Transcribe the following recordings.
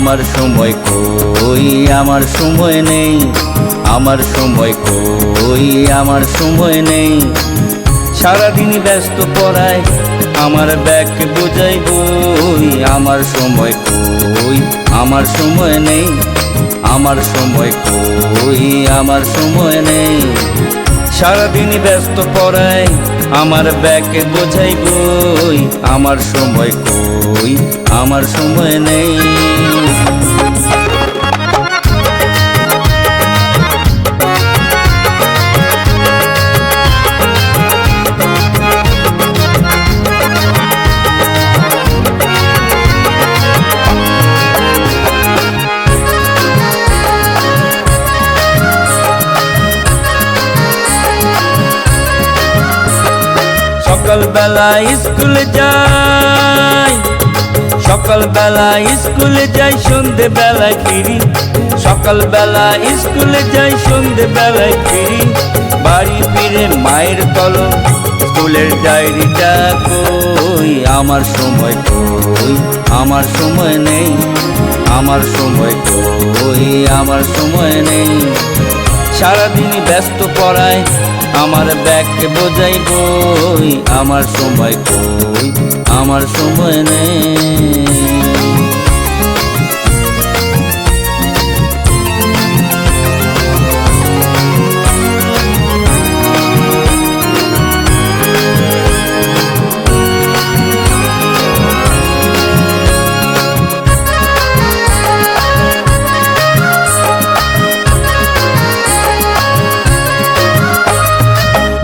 আমার সময় কই, আমার সময় নেই, আমার সময় কই, আমার সময় নেই। সারাদিন ব্যস্ত পড়ায় আমার ব্যাগ বোঝাই বই, আমার সময় কই, আমার সময় নেই, আমার সময় কই, আমার সময় নেই। সারাদিন ব্যস্ত পড়ায় আমার ব্যাগ বোঝাই বই, আমার সময় কই, আমার সময় নেই। সকালবেলা স্কুলে যাই, সকালবেলা স্কুলে যাই, সন্ধেবেলায় ফিরি। সকালবেলা স্কুলে যাই, সন্ধেবেলায় ফিরি। বাড়ি ফিরে মায়ের কলম, স্কুলের ডায়েরিটা কই, আমার সময় কই, আমার সময় নেই, আমার সময় কই, আমার সময় নেই। সারাদিন ব্যস্ত পড়ায় আমার ব্যাগ বোঝাই বই, আমার সময় কই, আমার সময় নেই।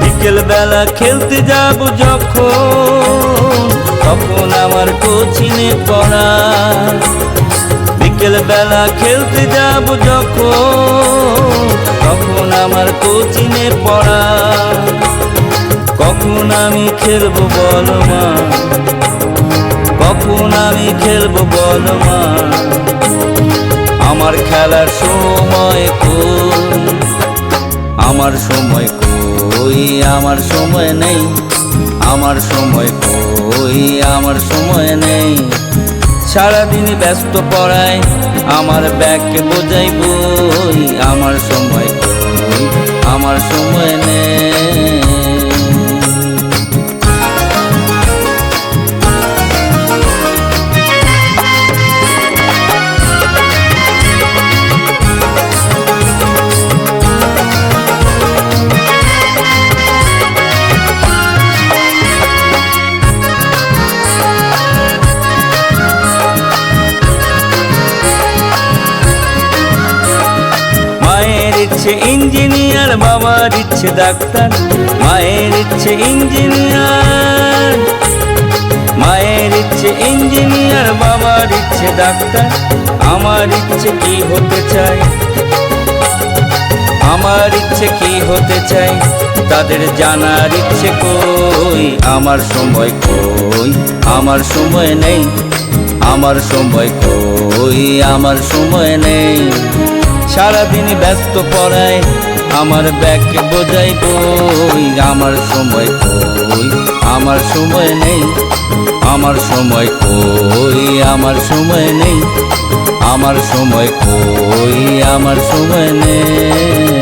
বিকেলবেলা খেলতে যাব যখন, তখন আমার কোচিনে পড়া। বিকেলবেলা খেলতে যাব যখন, তখন আমার কোচিনে পড়া। কখন আমি খেলবো বলো মা, কখন আমি খেলবো বলো মা। আমার খেলার সময় কই, আমার সময় কই, আমার সময় নেই, আমার সময় কই, আমার সময় নেই। সারাদিন ব্যস্ত পড়ায় আমার ব্যাগ বোঝাই বই, আমার সময় কই, আমার সময় নেই। মায়ের ইচ্ছে ইঞ্জিনিয়ার, বাবার ইচ্ছে ডাক্তার। মায়ের ইচ্ছে ইঞ্জিনিয়ার, মায়ের ইচ্ছে ইঞ্জিনিয়ার, বাবার ইচ্ছে ডাক্তার। আমার ইচ্ছে কি হতে চাই, আমার ইচ্ছে কি হতে চাই, তাদের জানার ইচ্ছে কই, আমার সময় কই, আমার সময় নেই, আমার সময় কই, আমার সময় নেই। সারাদিন ব্যস্ত পড়ায় আমার ব্যাগ বোঝাই বই, আমার সময় কই, আমার সময় নেই, আমার সময় কই, আমার সময় নেই, আমার সময় কই, আমার সময় নেই।